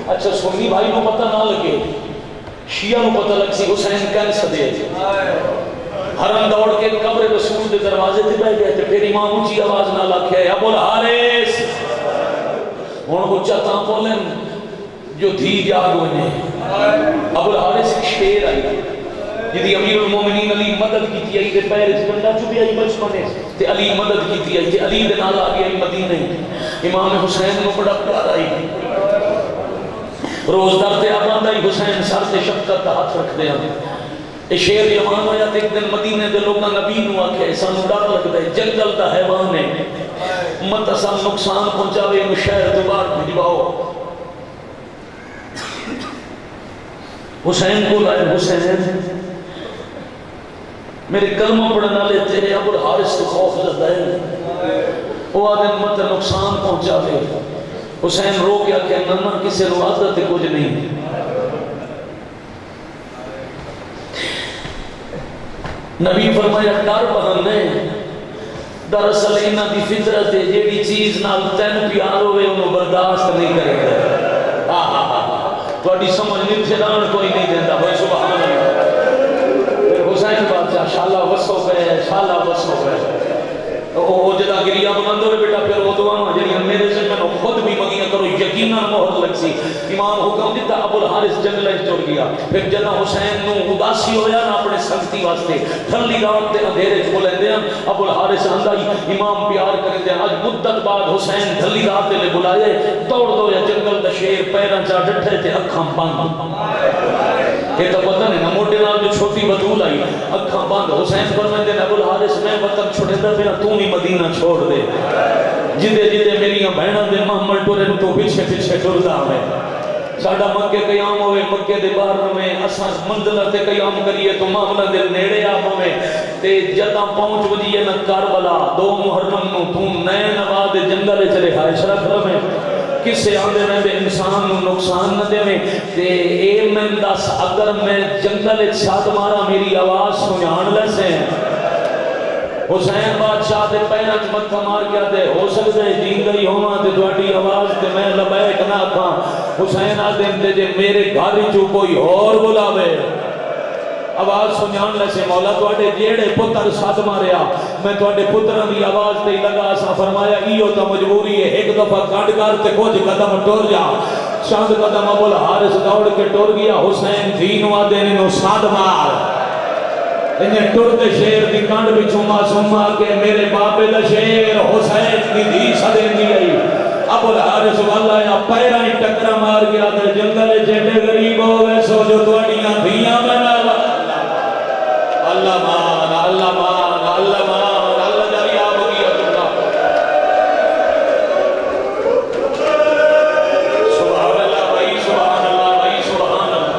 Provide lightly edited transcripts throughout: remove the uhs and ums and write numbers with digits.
اچھا سنی بھائی کو پتہ نہ لگے، شیعہ کو پتہ لگ سی حسین کہن سدے حرم دوڑ کے قبر رسول دے دروازے تے بیٹھ گئے تے پھر امام اونچی آواز نہ آکھے ابو الحارث ہن اونچا تاں بولن جو دھی جاگ ہوئے ابو الحارث ایک شیر آئی جدی امیر المومنین علی مدد کی آئی تے پیر وچ ڈنڈا چبھی آئی بچپنے تے علی مدد کی آئی تے علی دے نال آ گئی مدینے امام حسین کو بڑا پیار آئی روز در تے آباد آئی حسین سر تے شفقت کا ہاتھ رکھ دیا اے شیر جوان ہویا تے ایک دن مدینے دے لوگاں نبی نو آکھے سانو ڈر لگدا ہے جنگل دا حیوان ہے مت اساں نقصان پہنچاوے انو شہر تو باہر بھجواؤ حسین کو لائے حسین میرے کلمہ پڑھنا لے تیرے ابو الحارث تو خوف زدہ ہے وہ آدم مت نقصان پہنچا دے حسین رو گیا کہ نمہ کسی رو عادت کچھ نہیں نبی فرمایا ڈر بہانے دراصل انہاں دی فطرت ہے جیڑی چیز نال تین پیار ہوئے انہوں برداشت نہیں کرے گا تھوڑی سمجھ نہیں پھران کوئی نہیں دیتا بھائی سبحان اللہ حسین بادشاہ شالا وسو پہ شالا وسو پہ وہ جدا گریا بلند ہوئے بیٹا پھر وہ دعا جڑی میرے سے میں خود بھی مگیاں کرو یقینا مہر لگ سی امام حکم دیتا ابو الحارث جنگل وچ ٹر گیا پھر جدا حسین نو اداسی ہویا نا اپنے سختی واسطے ٹھنڈی رات تے اندھیرے وچ بولیندے ہیں ابو الحارث آندا امام پیار کریندے اج مدت بعد حسین ٹھنڈی رات تے بلائے دوڑ دو یا جنگل دا شیر پیراں چا ڈٹھے تے اکھاں بند یہ تو پتہ نہیں نا موٹے نال جو چھوٹی بدول آئی اکھاں بند حسین فرماندے ابو الحارث میں وطن چھوڑدا پیا تو بھی مدینہ چھوڑ دے جدے جدے میریاں بہناں دے محمل ٹورے تو پیچھے پیچھے ٹردا ہے ساڈا مکے قیام ہوئے مکے دے باہر میں اساں منزل تے قیام کریے تو معاملہ دے نیڑے آ پوے تے جداں پہنچ وجیے نہ کربلا 2 محرم نو تو نئے نوا دے جنگل وچ رہائش رکھ رہے کسے آندے رہندے انسان نو نقصان نہ دے تے اے میں دس اگر میں جنگل وچ چھت مارا میری آواز سنان لسے حسین بادشاہ دے پیراں وچ متھا مار کے دے ہو سکدا ہے جیندی ہوواں تے تہاڈی آواز تے میں لبیک نہ کھاں حسین آدم تے جے میرے گھر چوں کوئی اور بلاوے آواز سنان لسے مولا تواڈے جیڑے پتر سد ماریا میں تواڈے پتراں دی آواز تے لگا سا فرمایا ایو تا مجبوری ہے ایک دفعہ کڈ کر تے کچھ قدم ٹر جا چند قدم ابو الحارث دوڑ کے ٹر گیا حسین دین وادے نو سد مار انہیں ٹرد شیر دی کانڈ بھی چھوما سما کے میرے باپے دا شیر حسین کی دھی سدے دی آئی ابو الحارث والا یا پیرا ہی ٹکرا مار گیا تے جنگل جیڑے غریب ہوئے سو جو تواڈیاں دھیاں بنا اللہ مان اللہ مان اللہ مان اللہ جاری آپ کی اللہ سبحان اللہ بھائی سبحان اللہ بھائی سبحان اللہ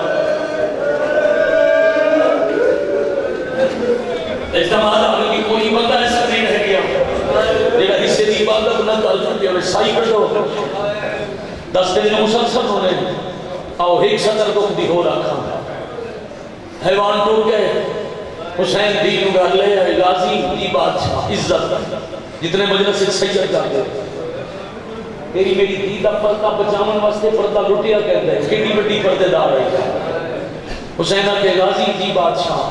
اجتماع آنے کی کوئی بندہ ایسا نہیں رہ گیا لیکن حصے دی عبادت نہ کر چکے ہوئے سائی کر دو 10 دن مسلسل ہونے آؤ ایک صدر کو دی ہو رکھا حیوان ٹوٹ گئے حسین دین گھر لے غازی دی بادشاہ عزت جتنے مجلس سے سید کر دے تیری میری دی دا پردہ بچامن واسطے پردہ لٹیا کہتا ہے کیڑی بڑی پردے دار ہے حسینہ کے غازی دی بادشاہ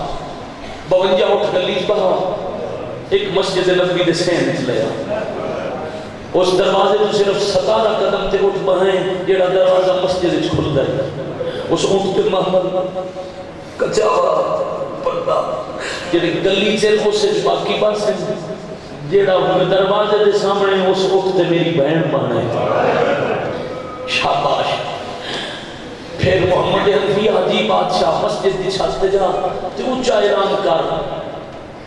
52 اٹھ گلیج بنا ایک مسجد نبوی دے سین لیا اس دروازے تو صرف 17 قدم تے اٹھ بہیں جیڑا دروازہ مسجد وچ کھلدا ہے اس اونٹ تے محمد کچا پردہ جڑی گلی سے اس باقی بس جیڑا دروازے دے سامنے اس وقت تے میری بہن بنے شاباش پھر محمد حنفی حاجی بادشاہ مسجد دی چھت تے جا تے اونچا اعلان کر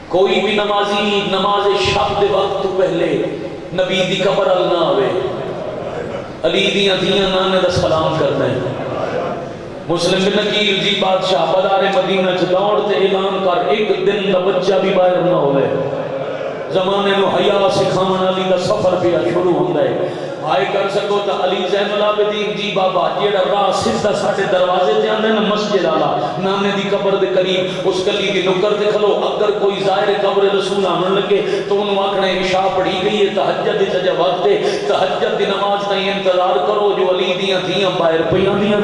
کوئی بھی نمازی نماز شب دے وقت تو پہلے نبی دی قبر ال نہ آوے علی دیاں دیاں نانے دا سلام کرنا ہے مسلم بن نکیر جی بادشاہ بازار مدینہ چ دوڑ تے اعلان کر ایک دن دا بچہ بھی باہر نہ ہوئے زمانے نو حیا سکھاون والی دا سفر پیا شروع ہوندا ہے ہائے کر سکو تو علی زین العابدین جی بابا جیڑا راہ سیدھا ساڈے دروازے تے آندے نا مسجد والا نانے دی قبر دے قریب اس گلی دی نکر تے کھلو اگر کوئی ظاہر قبر رسول آن لگے تو انہوں آکھنا عشاء پڑھی گئی ہے تہجد دی سجا وقت ہے تہجد دی نماز تائیں انتظار کرو جو علی دیاں دھیاں باہر پیاں دیاں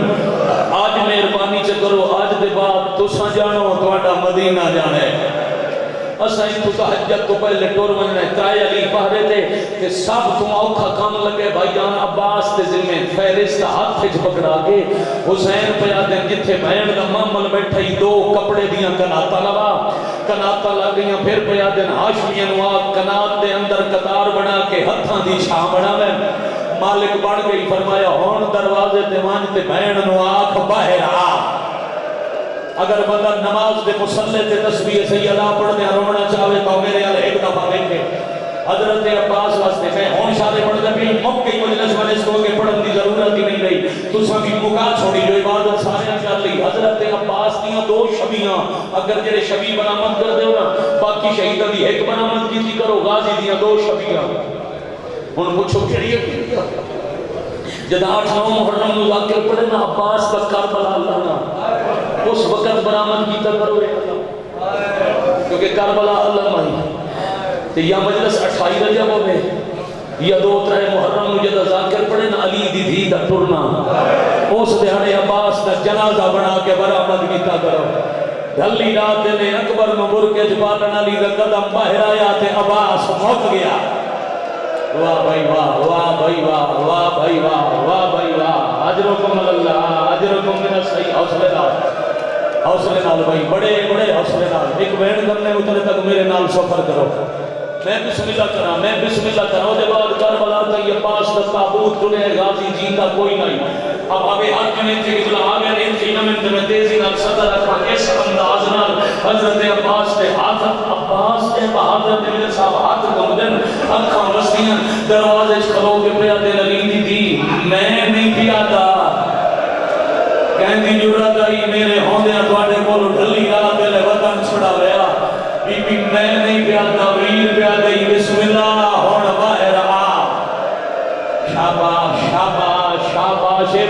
آج مہربانی چ کرو آج دے بعد تساں جانو تہاڈا مدینہ جانا ہے اساں تو تہجد تو پہلے ٹور ونجنا ہے ترائے علی پہرے تے کہ سب تو اوکھا کام لگے بھائی جان عباس تے ذمہ فہرست ہاتھ وچ پکڑا کے حسین پیا دے جتھے بہن دا مامل بیٹھا ہی دو کپڑے دیاں کناتا لگا کناتا لگ گئیاں پھر پیا دے ہاشمیاں نو کنات دے اندر قطار بنا کے ہتھاں دی چھاں بناوے مالک بن گئی فرمایا ہن دروازے تے وانج تے بہن نو آکھ باہر آ اگر بندہ نماز دے مصلی تے تسبیح سیدہ پڑھ دے رونا چاہے تو میرے ال ایک دفعہ دیکھے حضرت عباس واسطے میں ہون شادے پڑھ دے بھی موقع مجلس والے اس کو کہ پڑھن دی ضرورت ہی نہیں رہی تو سبھی مکا چھوڑی جو عبادت سارے کر لی حضرت عباس دیاں دو شبیاں اگر جڑے شبی برآمد کر دے نا باقی شہیداں دی ایک برآمد کیتی کرو غازی دیاں دو شبیاں ہن پوچھو کیڑی ہے جدا 8 محرم نو ذکر پڑھے نا عباس کا کربلا اللہ نا اس وقت برآمد کیتا کرو کیونکہ کربلا اللہ ماہی تو یا مجلس 28 رجب ہوئے یا 2-3 محرم نو جدا ذکر پڑھے نا علی دی دھی دا ٹرنا اس دیہاڑے عباس کا جنازہ بنا کے برآمد کیتا کرو ڈھلی رات نے اکبر نو برکے جبالن علی دا قدم باہر آیا تے عباس موت گیا واہ بھائی واہ واہ بھائی واہ واہ بھائی واہ واہ بھائی واہ اجرکم اللہ اجرکم من الصحیح حوصلے نال بھائی بڑے بڑے حوصلے نال ایک بہن کرنے اتنے تک میرے نال سفر کرو میں بسم اللہ کرا دے بعد کربلا تے عباس کا تابوت ٹرے غازی جیندا کوئی نہیں اب ابھی ہاتھ میں تھے کہ آگے نہیں تھی نہ میں تیزی نال صدر رکھا اس انداز نال حضرت عباس کے ہاتھ عباس کے بہادر میرے صاحب ہاتھ گمدن اکھاں وسیاں دروازے کھلو کے پیا دے علی دی دی میں نہیں پیا دا کہندی جرات آئی میرے ہوندیاں تواڈے کول ڈھلی رات ویلے وطن چھڑا ویا بی بی میں نہیں پیا دا ویر پیا دئی بسم اللہ ہن باہر آ شاباش شاباش شاباش اے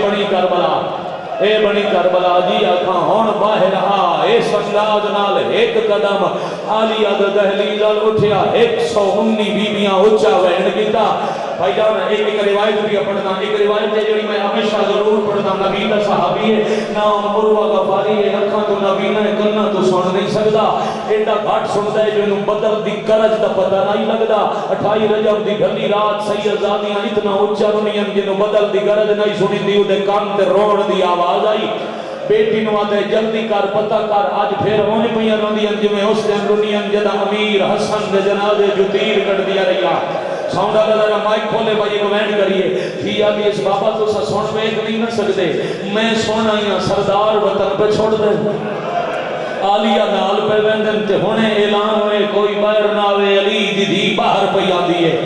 بنی کربلا جی آکھاں ہن باہر آ اس انداز نال ایک قدم عالیہ دے دہلیز ال اٹھیا 119 بیبیاں اونچا وہن کیتا بھائی جان ایک روایت بھی پڑھنا ایک روایت ہے جو میں ہمیشہ ضرور پڑھنا نبی دا صحابی ہے نام عروہ غفاری ہے اکھاں تو نبی نے کنا تو سن نہیں سکدا ایڈا گھٹ سندا ہے جو انہوں بدر دی کرج دا پتہ نہیں لگدا 28 رجب دی گھلی رات سید زادیاں اتنا اونچا رونیاں جنوں بدر دی گرج نہیں سنی دی اودے کان تے روڑ دی آواز آئی بیٹی نو آتے جلدی کر پتہ کر آج پھر ہونے پہیاں روندیاں جمیں اس دن رونیاں جدا امیر حسن دے جنازے جو تیر کٹ دیا رہیا ساؤنڈ آگا ذرا مائک کھولے بھائی کمنٹ کریے تھی آگی اس بابا تو سا سن پہ ایک نہیں نہ سکتے میں سونا ہی سردار وطن پہ چھوڑ دیں آلیہ نال پہ ویندن تے ہونے اعلان ہوئے کوئی باہر ناوے علی دی دی باہر پہ آدھی ہے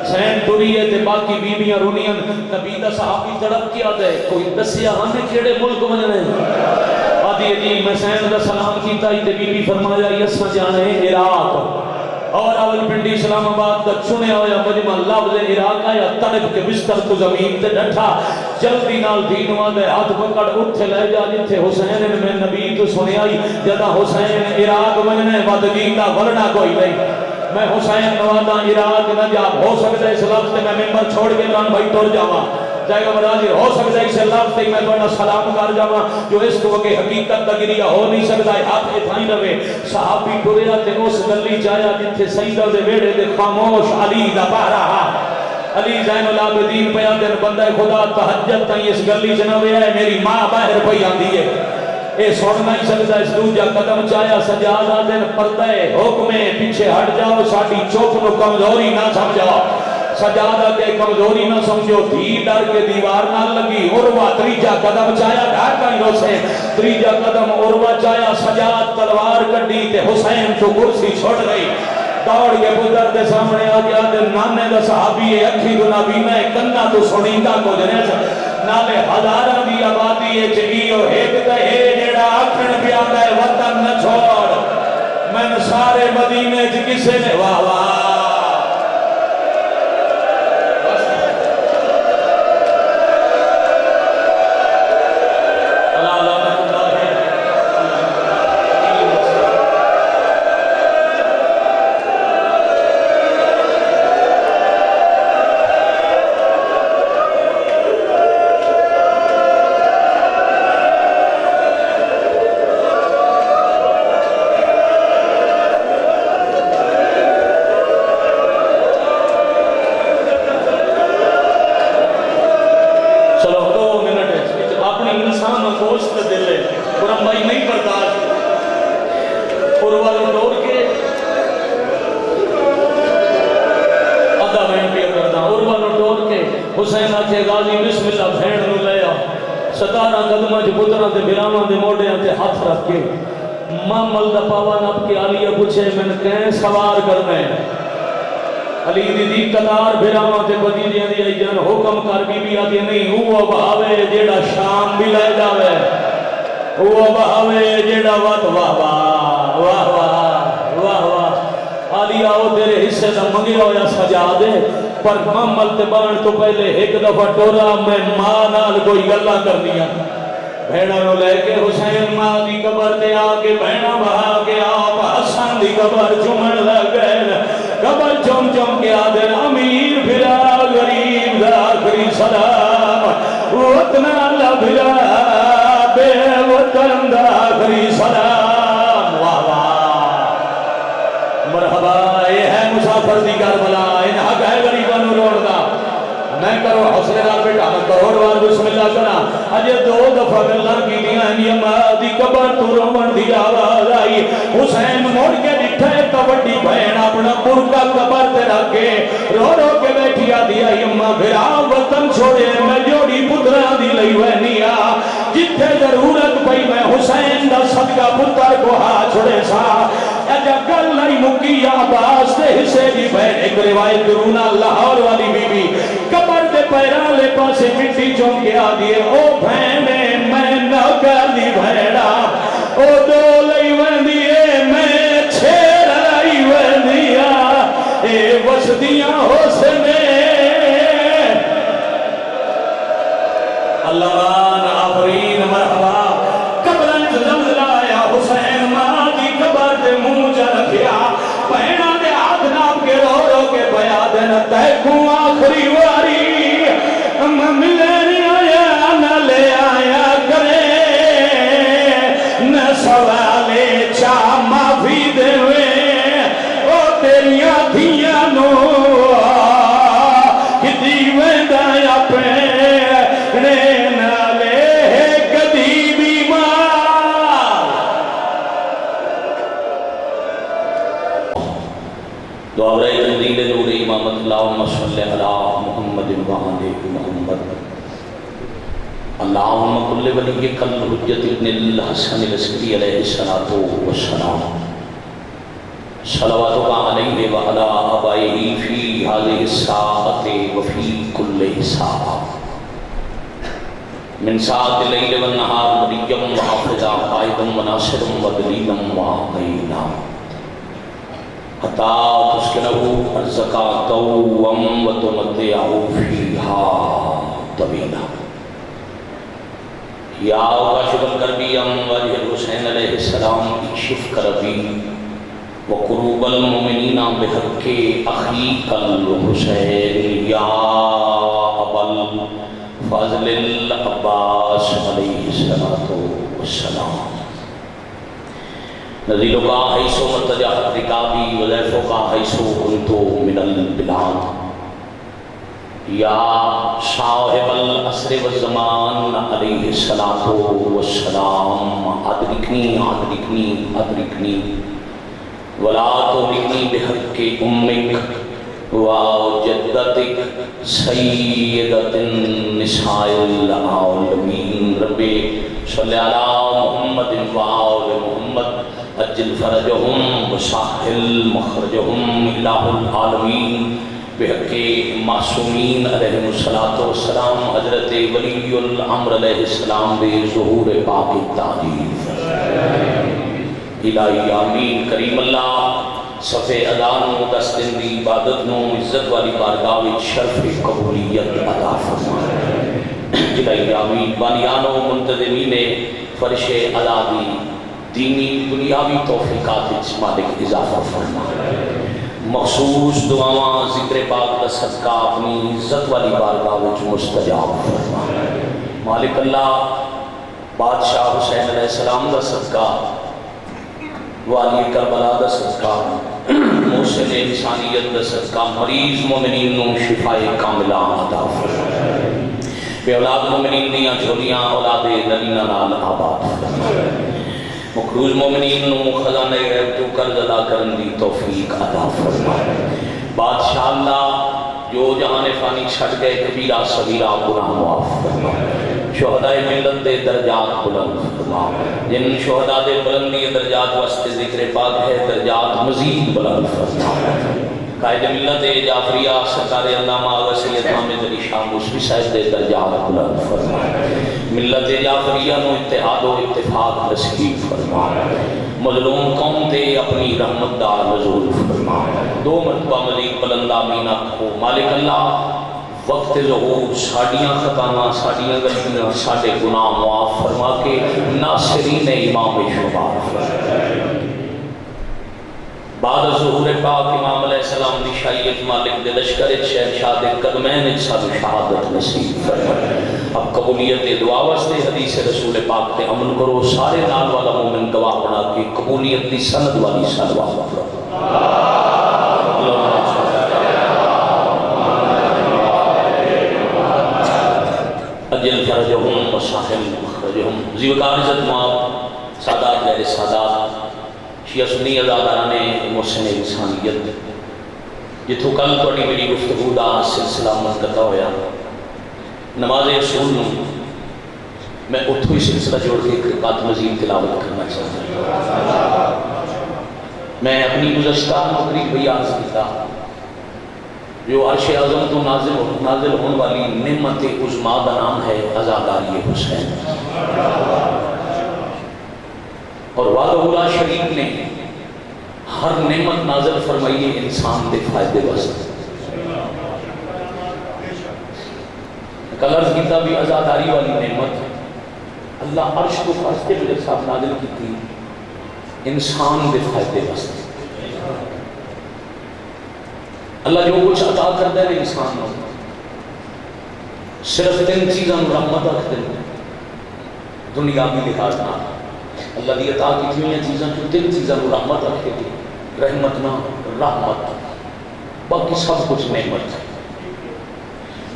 سین ٹوری ہے تے باقی بیبیاں رونیاں نبی دا صحابی تڑپ کیا دے کوئی دسیا ہمیں کیڑے ملک بننے آدھی جی میں سین دا سلام کیتا ہی تے بی بی فرمایا یسا جانے عراق اور اول پنڈی اسلام آباد کا چنے ہویا مجمع لفظ عراق آیا تڑپ کے بستر تو زمین تے ڈٹھا جلدی نال دین وادے ہاتھ پکڑ اٹھے لے جا جتھے حسین میں نبی تو سنے آئی جدا حسین عراق مننے ود جیندہ ورنہ کوئی نہیں میں حسین نوادا عراق نہ جا ہو سکتا ہے اس لفظ میں ممبر چھوڑ کے عمران بھائی ٹور جاواں جائے گا مناظر ہو سکتا ہے اس لفظ میں تھوڑا سلام کر جاواں جو اس کو کہ حقیقت تگریہ ہو نہیں سکتا ہے ہاتھ اتھائی رہے صحابی ٹوریا تے اس گلی جایا جتھے سیدہ دے ویڑے دے خاموش علی دا پہرا علی زین العابدین پیا دن بندہ خدا تہجد تائیں اس گلی جنوے ہے میری ماں باہر پہ آندی ہے اے سن نہیں سکتا اس دوجہ قدم چایا سجادہ دن پردے حکمیں پیچھے ہٹ جاؤ ساڑھی چوک نو کمزوری نہ سمجھاؤ سجادہ کے کمزوری نہ سمجھو دھی ڈر کے دیوار نہ لگی عروہ تریجہ قدم چایا ڈھار کہیں روسے تریجہ قدم عروہ چایا سجاد تلوار کٹی تے حسین تو کرسی چھوڑ گئی دوڑ کے پتر دے سامنے آ گیا دے نانے دا صحابی ہے اکھی دو نبینا ہے کننا تو سنیندہ کو جنے سے نالے ہزارہ دی آبادی ہے چہیو ایک دہے جیڑا آکھن پیا گئے وطن نہ چھوڑ میں سارے مدینے جی کسے نے واہ واہ حسین آکھے غازی بسم اللہ بھین نو لے آ 17 قدماں چ پتراں تے بھراواں دے موڈیاں تے ہاتھ رکھ کے محمل دا پاوا نپ کے علیہ پوچھے میں کہیں سوار کرنا ہے علی دی قطار بھراواں تے بدیجیاں دی آئی جان حکم کر بی بی آدھی نہیں وہ بہاوے جیڑا شام بھی لے جاوے وہ بہاوے جیڑا وقت واہ واہ واہ واہ واہ واہ علی آؤ تیرے حصے دا منگیا ہویا سجا دے پر محمل تے بان تو پہلے ایک دفعہ ٹورا میں ماں نال کوئی گلا کرنی بھیڑا نو لے کے حسین ماں دی قبر تے آکے بھیڑا بہا کے آپ حسن دی قبر چمن لگ گئے قبر چم چم کے آدھر امیر بھرا غریب دا آخری سلام وطن اللہ بھرا بے وطن دا آخری سلام واہ واہ مرحبا یہ ہے مسافر دی کربلا ان حق ہے غریباں نو روڑ دا میں کرو حوصلے نال بیٹا میں کروڑ بار بسم اللہ کرا اجے 2 دفعہ گلاں کیتیاں ہیں ماں دی قبر تو رومن دی آواز آئی حسین مڑ کے ڈٹھے کبڈی بہن اپنا برقع قبر تے رکھ کے رو رو کے بیٹھی آدھی آئی اماں بھرا وطن چھوڑے میں جوڑی پتراں دی لئی وینی آ جتھے ضرورت پئی میں حسین دا صدقہ پتر کو ہا چھوڑے سا اجا گل نہیں مکی عباس دے حصے دی بہن ایک روایت رونا لاہور والی بی بی قبر دے پیراں لے پاسے مٹی چون کے آدھیے او بہنے میں نہ گالی بھیڑا او دو لئی وندیے میں چھیر لئی وندیا اے وسدیاں حسنے اللہ وان آفرین مرحبا قبرن زلزلہ آیا حسین ماں دی قبر دے منہ جا رکھیا بہنا دے ہاتھ نام کے رو رو کے بیا دینا تیکوں آخری واری ملے آیا نہ لے آیا کرے نہ سوالے چاہ معافی دے او تیریاں دھیاں نو کدی ویندہ یا پیڑے نہ لے کدی بیمار دعا برائے تنزیل نور امامت اللہم صلی اللہ محمد وآلہ محمد اللہم کل ولی کل حجت ابن الحسن العسکری علیہ السلام صلواتک علیہ وعلی آبائہ فی هذه الساعة وفی کل ساعة من ساعة الليل والنهار مليا وحافظا قائدا وناصرا ودليلا وعينا حتى تسكنه الزكاة وتمتعه فيها طويلا یا کاشف الکربی وجہ الحسین علیہ السلام اکشف کربی وقروب المؤمنین بحق اخیک الحسین یا ابل فضل العباس علیہ السلام نزیلو کا حیثو مرتجہ رکابی وزیفو کا حیثو کنتو من البلاد یا صاحب العصر والزمان علیہ السلام ادرکنی ادرکنی ادرکنی ولا تدرکنی بحق امک وجدتک سیدت النساء العالمین رب صلی علی محمد وآل محمد اجل فرجہم وساحل مخرجہم الہ العالمین بحق معصومین علیہ السلام حضرت ولی الامر علیہ السلام بے ظہور پاک تعریف الہی آمین کریم اللہ صفحے ادانو دس دن دی عبادت نو عزت والی بارگاہ وچ شرف قبولیت عطا فرمائے الہی آمین بانیانو منتظمین فرش ادا دی دینی دنیاوی توفیقات وچ مالک اضافہ فرمائے مخصوص دعاواں ذکر پاک کا صدقہ اپنی عزت والی بارگاہ وچ مستجاب فرما مالک اللہ بادشاہ حسین علیہ السلام کا صدقہ والی کربلا کا صدقہ محسن انسانیت کا صدقہ مریض مومنین نو شفاء کاملہ عطا فرما بے اولاد مومنین دیاں جھولیاں اولاد نبینا نال آباد فرما مقروض مومنین نو خزانہ غیب تو قرض ادا کرن دی توفیق عطا فرما بادشاہ اللہ جو جہان فانی چھٹ گئے کبیرہ صغیرہ گناہ معاف فرما، شہدائے ملت دے درجات بلند فرما، جن شہداء دے بلندی درجات واسطے ذکر پاک ہے درجات مزید بلند فرما۔ قائد ملت جعفریہ سرکار علامہ آغا سید حامد علی شاہ موسوی صاحب دے درجات بلند فرما، ملت جعفریہ نو اتحاد و اتفاق نصیب فرما، مظلوم قوم تے اپنی رحمت دا نزول فرما، 2 مرتبہ مزید بلند آمین آکھو۔ مالک اللہ وقت ظہور ساڑیاں خطانا ساڑیاں غلطیاں ساڑے گناہ معاف فرما کے ناصرین امام شمار فرما۔ بعد ظہور پاک امام علیہ السلام دی شائیت مالک دے لشکر شہنشاہ دے قدمین سب شہادت نصیب فرما۔ اب قبولیت دعا واسطے حدیث رسول پاک تے عمل کرو، سارے نال والا مومن گواہ بنا کے قبولیت دی سند والی صلوات پڑھو۔ اجل فرجہم وساحل مخرجہم۔ زیوکار عزت معاب سادات غیر سادات شیعہ سنی ازاداران محسن انسانیت، جتھوں کل توڑی میری گفتگو دا سلسلہ منقطع ہویا، نماز اصول میں اتھو ہی سلسلہ جوڑ کے ایک بات مزید تلاوت کرنا چاہتا ہوں۔ میں اپنی گزشتہ نوکری بیان کیتا جو عرش اعظم تو نازل ہونے والی نعمت عظمیٰ کا نام ہے عزاداری حسین، اور وعدہ اللہ شریف نے ہر نعمت نازل فرمائی انسان دے فائدے واسطے۔ کل عرض کیتا بھی عزاداری والی نعمت اللہ عرش کو فرشتے میرے ساتھ نازل کی تھی انسان دے فائدے واسطے۔ اللہ جو کچھ عطا کرتا ہے انسان کو صرف 3 چیزاں رحمت رکھتے ہیں دنیاوی لحاظ نہ۔ اللہ دی عطا کی ہوئی چیزاں جو 3 چیزاں رحمت رکھتے تھے، رحمت نہ رحمت، باقی سب کچھ نعمت ہے۔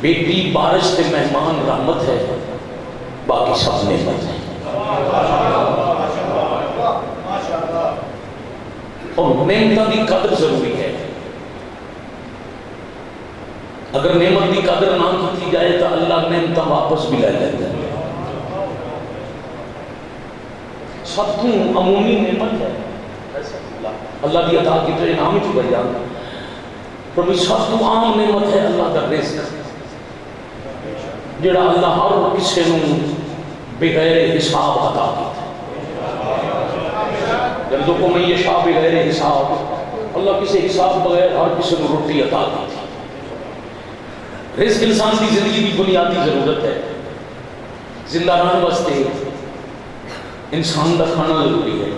بیٹی بارش سے مہمان رحمت ہے، باقی سب نعمت ہے۔ اور نعمت کی قدر ضروری ہے، اگر نعمت کی قدر نہ کی جائے تو اللہ نعمت واپس بھی لے لیتا ہے۔ سب کو عمومی نعمت ہے، اللہ کی عطا کی تو انعام ہی چکا جاتا، پر سب کو عام نعمت ہے اللہ کا رزق، جڑا اللہ ہر کسی نو بغیر حساب عطا کیتا۔ رزق من یشاء بغیر حساب، اللہ کسی حساب بغیر ہر کسی کو روٹی عطا کیتی۔ رزق انسان کی زندگی کی بنیادی ضرورت ہے، زندہ رہنے واسطے انسان کا کھانا ضروری ہے،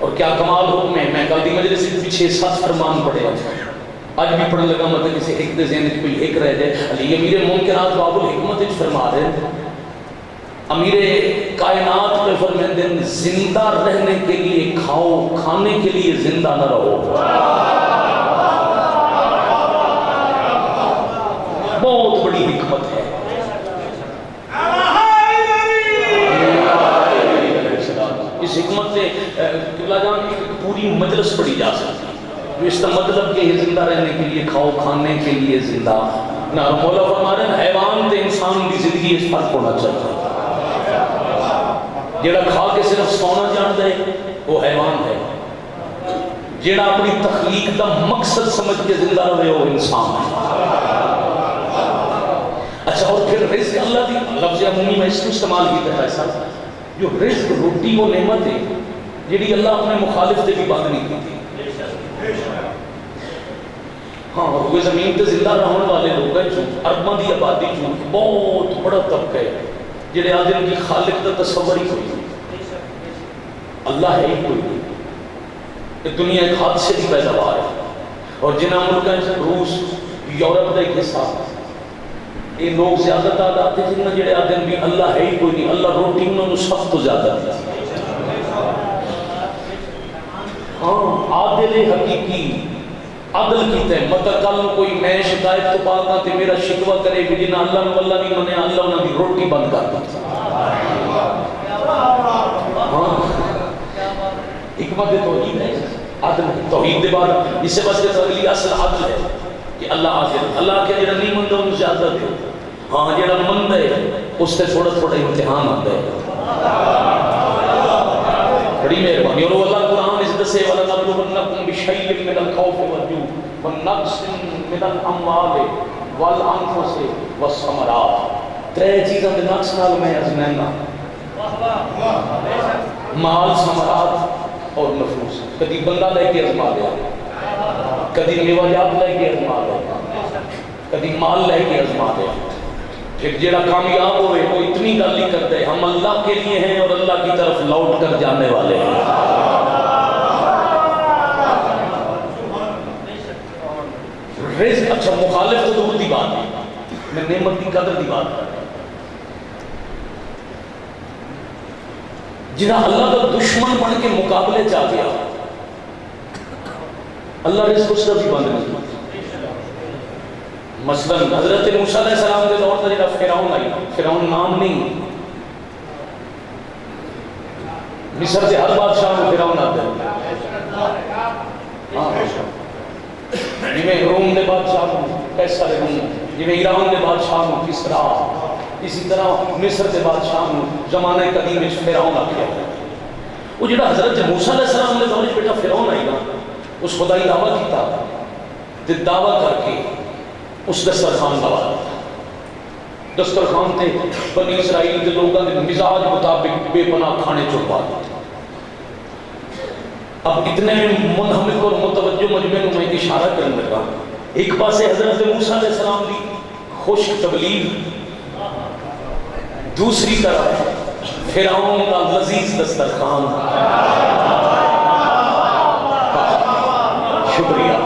اور کیا کمال حکم ہے۔ میں کل دی مجلس سے پیچھے 7 فرمان پڑھے، آج بھی پڑھنے لگا، مطلب کسی ایک دے ذہن کوئی ایک رہ جائے۔ علی امیر ممکنات باب الحکمت فرما رہے ہیں، امیر کائنات پہ فرماتے ہیں زندہ رہنے کے لیے کھاؤ، کھانے کے لیے زندہ نہ رہو۔ بہت بڑی حکمت ہے۔ اس حکمت سے قبلہ جان کی پوری مجلس پڑھی جا سکتی ہے، اس کا مطلب کہ زندہ رہنے کے لیے کھاؤ، کھانے کے لیے زندہ نہ۔ مولا فرما رہے ہیں حیوان تے انسان کی زندگی اس فرق ہونا چاہیے۔ جڑا کھا کے صرف سونا جانتا ہے وہ حیوان ہے، جڑا اپنی تخلیق کا مقصد سمجھ کے زندہ رہے وہ انسان ہے۔ اچھا، اور پھر رزق اللہ دی لفظ عمومی میں اس کو استعمال کیتا ہے ایسا، جو رزق روٹی وہ نعمت ہے جڑی اللہ اپنے مخالف سے بھی بات نہیں کی تھی۔ ہاں، وہ زمین تے زندہ رہنے والے لوگ ہیں، ارباں دی آبادی چوں بہت بڑا طبقہ ہے جڑے آدم کی خالق کا تصور ہی کوئی نہیں، اللہ ہے ہی کوئی نہیں، کہ دنیا ایک حادثے کی پیداوار ہے۔ اور جنہ ملکوں روس یورپ کا ایک حصہ، یہ لوگ زیادہ تعداد ہیں جنہیں جڑے آدم بھی اللہ ہے ہی کوئی نہیں، اللہ روٹی انہوں نے سب تو زیادہ دی۔ ہاں، عادل حقیقی عدل کیتے ہیں، مطلب کل کوئی میں شکایت تو پاتا تے میرا شکوہ کرے بھی جنہ اللہ نے اللہ نہیں منیا، اللہ انہوں نے روٹی بند کر دی۔ ہاں، حکمت توحید ہے، عدل توحید دے بعد اسے بس کے اگلی اصل عدل ہے۔ کہ اللہ کے جڑا نہیں منتا انہوں زیادہ دے، ہاں جڑا منتا ہے اس سے تھوڑا تھوڑا امتحان آتا ہے۔ بڑی مہربانی۔ اور اللہ قرآن اس دسے وَلَنَبْلُوَنَّكُمْ بِشَيْءٍ مِّنَ الْخَوْفِ وَالْجُوعِ وَنَقْصٍ مِّنَ الْأَمْوَالِ وَالْأَنفُسِ وَالثَّمَرَاتِ۔ ترے چیزاں دے نقص نال میں آزمائنا، مال، ثمرات اور نفوس۔ کدی بندہ لے کے آزما لیا، کدی میوہ لے کے آزما لیا، کدی مال لے کے آزما لیا۔ پھر جڑا کامیاب ہوئے وہ اتنی گل ہی کرتے ہیں ہم اللہ کے لیے ہیں اور اللہ کی طرف لوٹ کر جانے والے ہیں۔ رزق اچھا مخالف تو دور دی بات ہے، میں نعمت کی قدر دی بات کر رہا ہوں۔ جنہاں اللہ کا دشمن بن کے مقابلے چاہ گیا، اللہ رزق اس کا بھی بند نہیں۔ مثلا حضرت موسیٰ علیہ السلام کے دور پر جب فرعون آئی، فرعون نام نہیں، مصر سے ہر بادشاہ میں فرعون آتا ہے، جنہیں روم کے بادشاہ میں قیصر روم، جنہیں ایران کے بادشاہ میں کسرا، اسی طرح مصر کے بادشاہ میں زمانہ قدیم میں فرعون آ گیا۔ وہ جڑا حضرت موسیٰ علیہ السلام کے دور میں بیٹا فرعون آئی گا، اس خدائی دعویٰ کیتا تے دعویٰ کر کے اس دسترخوان کا وعدہ، دسترخوان تے بنی اسرائیل کے لوگوں کے مزاج مطابق بے پناہ کھانے چکوا دیتے۔ اب اتنے منہمک اور متوجہ مجمع میں اشارہ کرنے لگا، ایک پاسے حضرت موسیٰ علیہ السلام کی خشک تبلیغ، دوسری طرف فرعون کا لذیذ دسترخوان۔ شکریہ۔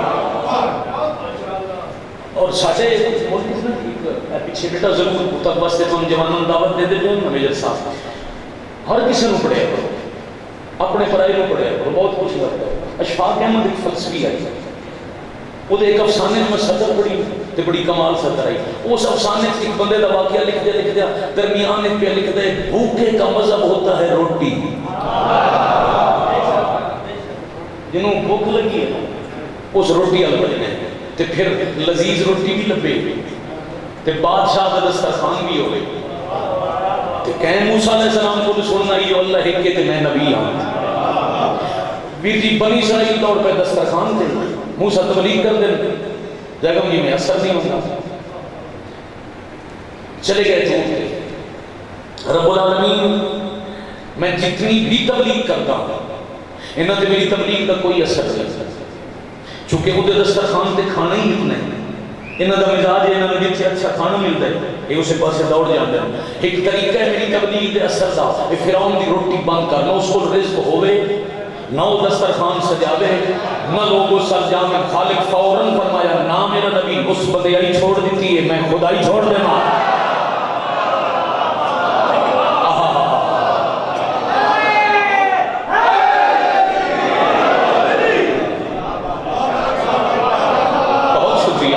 اور ساچے ملک نے پیچھے بیٹا ضرور تک واسطے تو جوانوں دعوت دے دیتے ہیں میجر صاحب، ہر کسی نے پڑھے اپنے پڑھائی میں پڑھے، بہت خوش لگتا ہے۔ اشفاق احمد ایک فلسفی آئی، وہ ایک افسانے میں سطر پڑھی تو بڑی کمال سطر آئی۔ اس افسانے سے ایک بندے کا واقعہ لکھ دیا، درمیان ایک پہ لکھ دے بھوکے کا مذہب ہوتا ہے روٹی۔ جنہوں بھوک لگی ہے اس روٹی ال بجنے تے پھر لذیذ روٹی بھی لبے تے بادشاہ کا دسترخوان بھی ہوئے تے کہیں موسیٰ علیہ السلام کو سننا یہ اللہ ہے کہ میں نبی ہوں۔ بیٹی بنی اسرائیل طور پہ دسترخوان تھے، موسیٰ تبلیغ کر دیں جگہ یہ میں اثر نہیں ہوتا، چلے گئے تھے رب العالمین میں جتنی بھی تبلیغ کرتا ہوں انہوں نے میری تبلیغ کا کوئی اثر نہیں، چونکہ وہ دسترخوان تے کھانا ہی اتنا ہے، انہوں کا مزاج ہے، انہوں نے جتنے اچھا کھانا ملتا ہے یہ اسے پاسے دوڑ جاتے ہیں۔ ایک طریقہ ہے میری تبلیغ دے اثر دا، فرعون دی روٹی بند کرنا، اس کو رزق ہوئے نہ وہ دسترخوان سجاوے نہ لوگوں سر جامع، خالق فوراً فرمایا نہ میرا نبی اس بدیائی چھوڑ دیتی ہے میں خدائی چھوڑ دینا۔ بہت شکریہ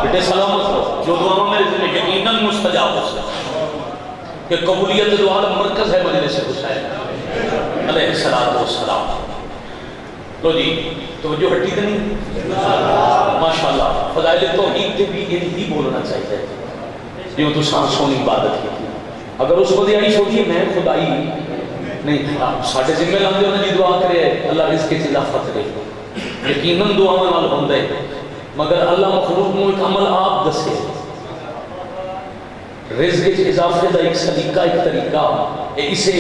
بیٹے، سلامت ہو، جو دعا میں یقیناً مستجاب ہو کہ قبولیت دعا مرکز ہے مجلس حسین علیہ السلام۔ لو جی توجہ ہٹی تو نہیں، ماشاءاللہ فضائل توحید کے بھی یہی بولنا چاہیے جو تو سونی عبادت کی۔ اگر اس کو دیائی چھوڑیے میں خدائی نہیں، ساڑھے ذمہ لاندے ہونے جی دعا کرے اللہ رزق کی اضافت کرے، یقیناً دعا میں مال ہوندے، مگر اللہ مخلوق میں ایک عمل آپ دسے، رزق کی اضافے دا ایک سلیقہ ایک طریقہ، اسے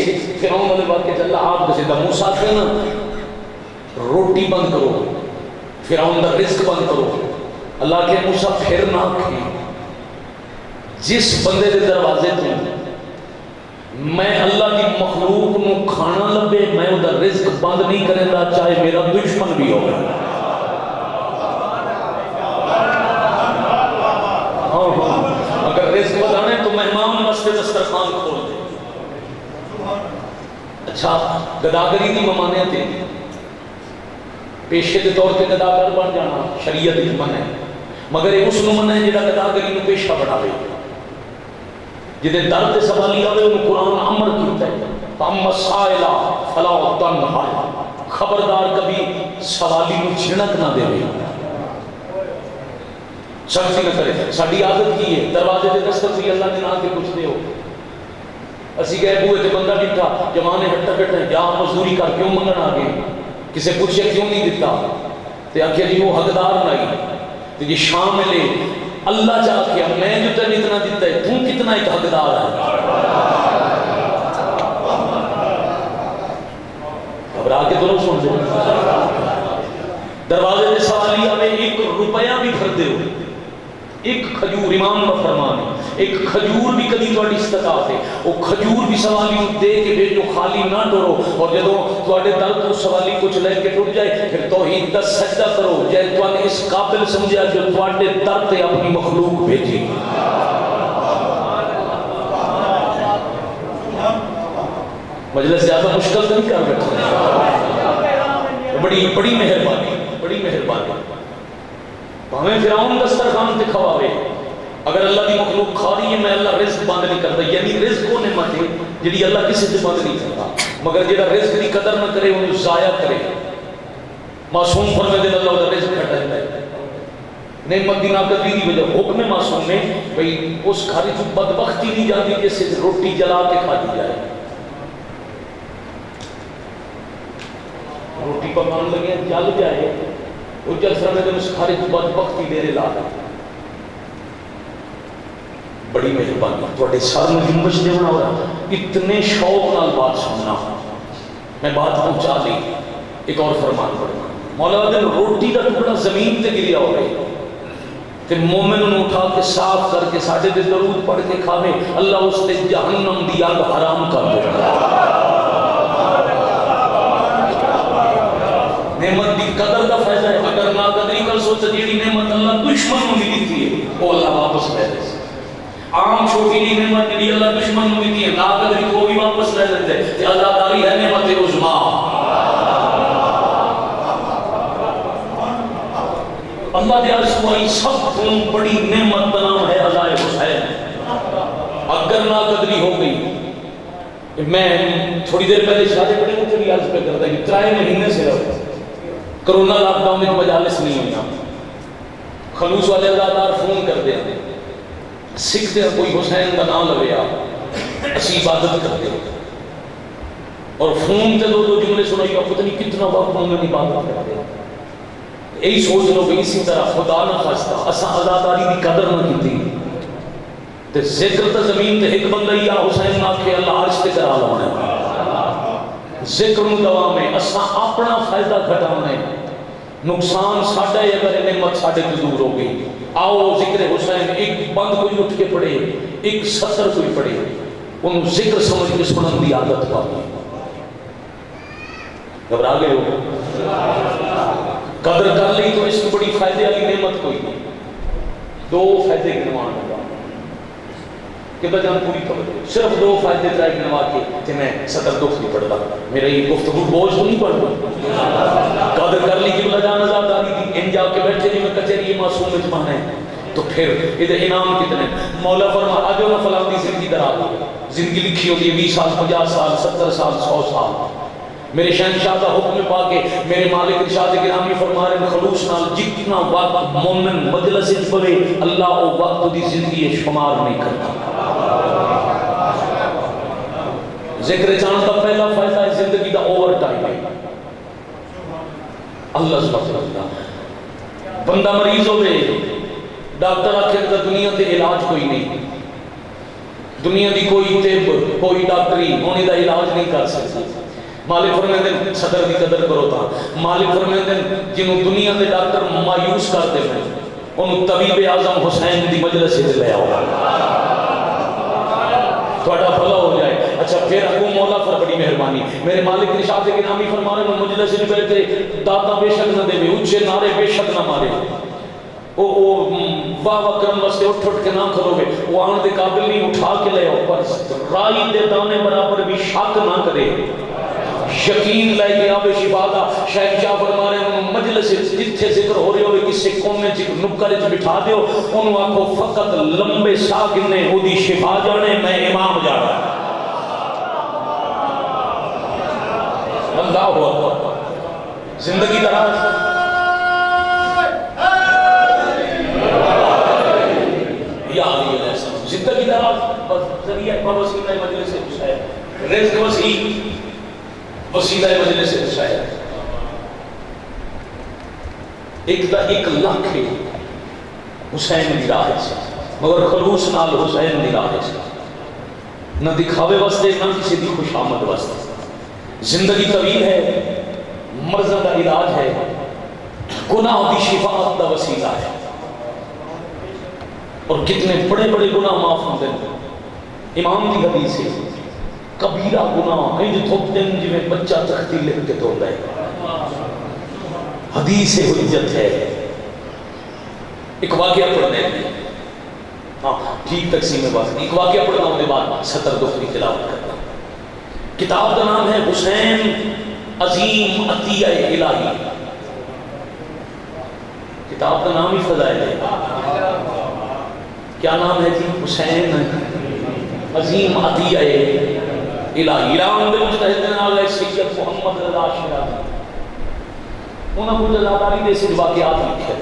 فرعون والے واقعے اللہ آپ دسے دا موسیٰ کہنا روٹی بند کرو، فرعون دا رزق بند کرو، اللہ کے موسیٰ پھر نہ کھیں، جس بندے دے دروازے تو میں اللہ کی مخلوق نو کھانا لبے میں وہ دا رزق بند نہیں کریں دا چاہے میرا دشمن بھی ہو۔ اگر رزق بدانے تو مہمان واسطے دسترخوان کھول دے۔ اچھا گداگری دی ممانعت ہے، پیشے کے طور پہ گداگر بن جانا شریعت ایک من ہے، مگر اس نو من ہے جڑا گداگری نو پیشہ بڑھاوے، جدے درد سوالی آوے انہوں قرآن امر کیتا ہے فَأَمَّا السَّائِلَ فَلَا تَنْهَرْ، خبردار کبھی سوالی نو چھڑک نہ دے۔ سختی نہ کرے. ساری عادت کی ہے دروازے سے دستک ہوئی اللہ کے نام کے پوچھتے ہو. اسی گئے بوئے تے بندہ ڈٹھا جوانے ہٹا کٹا جا مزدوری کر کیوں منگن آ گئے, کسے پوچھے کیوں نہیں دیتا تے آخیا جی وہ حقدار نہیں تے جی شام لے اللہ چاہ کیا میں جو تین اتنا دیتا ہے تم کتنا ایک حقدار ہے. گھبرا کے تو نہیں سن دے. دروازے سے سوالی ہمیں 1 روپیہ بھی خریدے ہو, ایک کھجور امام کا فرمان ہے, ایک کھجور بھی کدی تھوڑی استطاعت ہے وہ کھجور بھی سوالی کو دے کے بھیجو, خالی نہ ڈرو. اور جدو تھوڑے دل تو سوالی کچھ لے کے ٹوٹ جائے پھر توحید دا سجدہ کرو جے توانے اس قابل سمجھا جو تواڈے در تے اپنی مخلوق بھیجی. مجلس زیادہ مشکل تو نہیں کر بیٹھے, بڑی بڑی مہربانی, بڑی مہربانی. ہمیں فرعون دسترخوان تے کھواوے, اگر اللہ دی مخلوق کھا رہی ہے میں اللہ رزق بند نہیں کرتا. یعنی رزق وہ نعمت ہے جڑی اللہ کسی سے بند نہیں کرتا, مگر جڑا رزق دی قدر نہ کرے انہوں ضائع کرے. معصوم فرمائے دے اللہ دا رزق کھٹا ہے نعمت دی ناقدری دی وجہ. حکم معصوم میں بھئی اس گھر جو بدبختی نہیں جاتی جس سے روٹی جلا کے کھا دی جائے. روٹی پکان لگے جل جائے وہ جل سر میں اس گھر جو بدبختی دے لا دے. بڑی مہربانی تھوڑے سر میں جنبش دے بنا ہوا اتنے شوق نال بات سننا. میں بات پہنچا لی. ایک اور فرمان پڑھنا, مولا دن روٹی کا ٹکڑا زمین تے گریا ہو رہے تے مومن انہوں اٹھا کے صاف کر کے ساڑھے دے درود پڑھ کے کھاوے اللہ اس تے جہنم دی آگ حرام کر دے. نعمت دی قدر کا فائدہ ہے. اگر ناقدری کر سوچا جیڑی نعمت اللہ دشمن میں دیتی ہے وہ اللہ واپس لے دے. عام چھوٹی جی نعمت جیڑی اللہ دشمن میں دیتی ہے ناقدری کو بھی واپس لے لیتے ہیں کہ اللہ داری ہے نعمت عظما. اللہ دے ارسوائی سب تم بڑی نعمت بنام ہے عزائے حسین. اگر ناقدری ہو گئی میں تھوڑی دیر پہلے شادی پڑی مجھے بھی عرض پہ کرتا ہے کہ 3 مہینے سے رہو کرونا لاک ڈاؤن میں مجالس نہیں ہوئی. خلوص والے ادادار فون کر دیں سکھتے ہیں کوئی حسین کا نام لگے آپ اسی عبادت کرتے ہیں اور فون تے 2 جملے سنائی آپ پتہ نہیں کتنا وقت ہوں گے عبادت کرتے ہیں. یہی سوچ لو کہ اسی طرح خدا نہ خواستہ اساں عزاداری کی قدر نہ کی تے ذکر تے زمین تے ایک بندہ یا حسین نہ کہ اللہ عرش تے کرا لانا ہے. ذکر نو دوام ہے اساں اپنا فائدہ گھٹانا ہے. نقصان ساڈا ہے اگر نعمت ساڈے تو دور ہو گئی. آؤ ذکر حسین ایک بند کوئی اٹھ کے پڑھے ایک سطر کوئی پڑھے انہوں ذکر سمجھ کے سنن دی عادت پا گئی. گھبرا گئے ہو قدر کر لی تو اس کی بڑی فائدے والی نعمت کوئی نہیں. 2 فائدے گنوان ہوگا کہ بجان پوری خبر صرف 2 فائدے ٹرائی گنوا کے کہ میں صدر دکھ نہیں پڑھتا میرا یہ گفتگو بوجھ تو نہیں پڑھتا. قدر کر لی کہ بجان آزاداری دی ان جا کے بیٹھے جی میں کچہری معصوم میں جمع ہے تو پھر ادھر انعام کتنے. مولا فرما آجو نہ فلاں زندگی درا دو. زندگی لکھی ہوتی ہے 20 سال 50 سال 70 سال 100 سال. میرے شہنشاہ کا حکم پا کے میرے مالک ارشاد گرامی فرما رہے خلوص نال جتنا وقت مومن مجلس وچ پڑے اللہ او وقت دی زندگی شمار نہیں کرتا. ذکر چاہنے کا پہلا فائدہ ہے زندگی دا اوور ٹائم ہے. اللہ سبحانہ وتعالی بندہ مریض ہوئے ڈاکٹر آخر کا دنیا تے علاج کوئی نہیں, دنیا دی کوئی طب کوئی ڈاکٹری ہونے دا علاج نہیں کر سکتی. مالک فرمائے دن صدر دی قدر کرو تھا. مالک فرمائے دن جنہوں دنیا دے ڈاکٹر مایوس کرتے ہیں انہوں طبیب اعظم حسین دی مجلس سے لے آؤ تھوڑا بھلا ہو جائے. اچھا پھر اگو مولا پر بڑی مہربانی میرے مالک ارشاد گرامی فرما رہے ہیں مجلس سے بیٹھے داتا بے شک نہ دے اونچے نعرے بے شک نہ مارے وہ واہ واہ کرم واسطے اٹھ اٹھ کے نہ کھلو گے وہ آن دے قابل نہیں اٹھا کے لے آؤ پر رائی دے دانے برابر بھی شک نہ کرے یقین لے کے آوے شفا دا. شیخ شاہ فرما رہے ہیں مجلس جتھے ذکر ہو رہے ہوئے کسی کونے نکر چ بٹھا دیو انہوں آکھو فقط لمبے سا گنے او دی شفا جانے میں امام جانا. اللہ ہوا زندگی دراز زندگی دراز ذریعہ وسیلہ مجلس حسین، رزق وسیع وسیلہ مجلس حسین. ایک لاکھ حسین دی راہ سے، مگر خلوص نال حسین دی راہ سے، نہ دکھاوے واسطے نہ کسی دی خوش آمد واسطے. زندگی طویل ہے، مرض کا علاج ہے، گناہ کی شفاعت کا وسیلہ ہے. اور کتنے بڑے بڑے گناہ معاف ہوتے ہیں. امام کی حدیث ہے کبیرہ گناہ انج دھوتے ہیں جی میں بچہ تختی لکھ کے دھوتا ہے. حدیث حجت ہے. ایک واقعہ پڑھنے ہیں، ہاں ٹھیک تقسیم بات. ایک واقعہ پڑھنا ہونے بعد ستر دو کی تلاوت کرنا. کتاب کا نام ہے حسین عظیم عطیہ الہی. کتاب کا نام ہی فضائل ہے. کیا نام ہے جی؟ حسین عظیم عطیہ الہی. ایران کے مجتہد نال ہے سید محمد رضا شیرازی. انہوں نے جزاداری دے سے واقعات لکھے.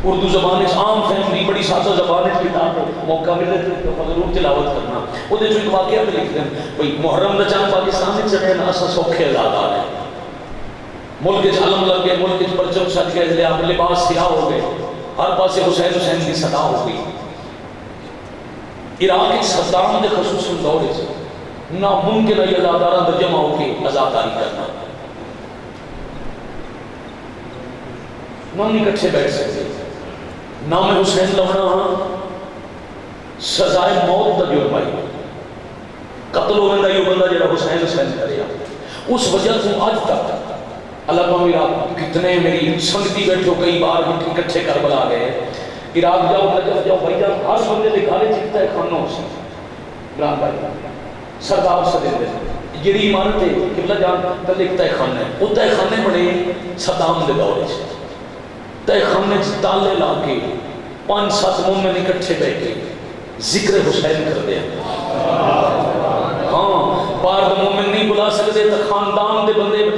اردو زبان عام فہمری بڑی سادہ زبان کتاب موقع ملے تو ضرور تلاوت کرنا. وہ جو ایک واقعہ پہ لکھتے ہیں بھائی محرم دا چاند پاکستان میں چڑھے نا اسا سوکھے آزاد ہیں. ملک چ علم لگ گئے، ملک چ پرچم سج گئے، آپ لباس سیاہ ہو گئے، ہر پاسے حسین حسین کی صدا ہو گئی. عراق صدام کے خصوصاً دور ناممکن ہے ازاداراں دا جمع ہو کے ازاداری کرنا. نہ اکٹھے بیٹھ سکتے. نام حسین لونا سزائے موت کا جرم آئی. قتل ہونے کا یہ بندہ جڑا حسین حسین کرے اس وجہ سے آج تک اللہ میرا کتنے میری سنگتی بیٹھو کئی بار اکٹھے کربلا گئے. عراق جاؤ نجف جاؤ بھائی جان ہر بندے کے گھر چکتا ہے کھانا سی گرام بھائی سردار سدے جڑی عمارت ہے قبلہ جان کا لکھتا ہے خانہ ہے. وہ تہ خانے بڑے صدام کے دور سے تہ خانے تالے لا کے 5-7 مومن اکٹھے بیٹھ کے ذکر حسین کر دیا. ہاں بار مومن نہیں بلا سکتے تو خاندان دے بندے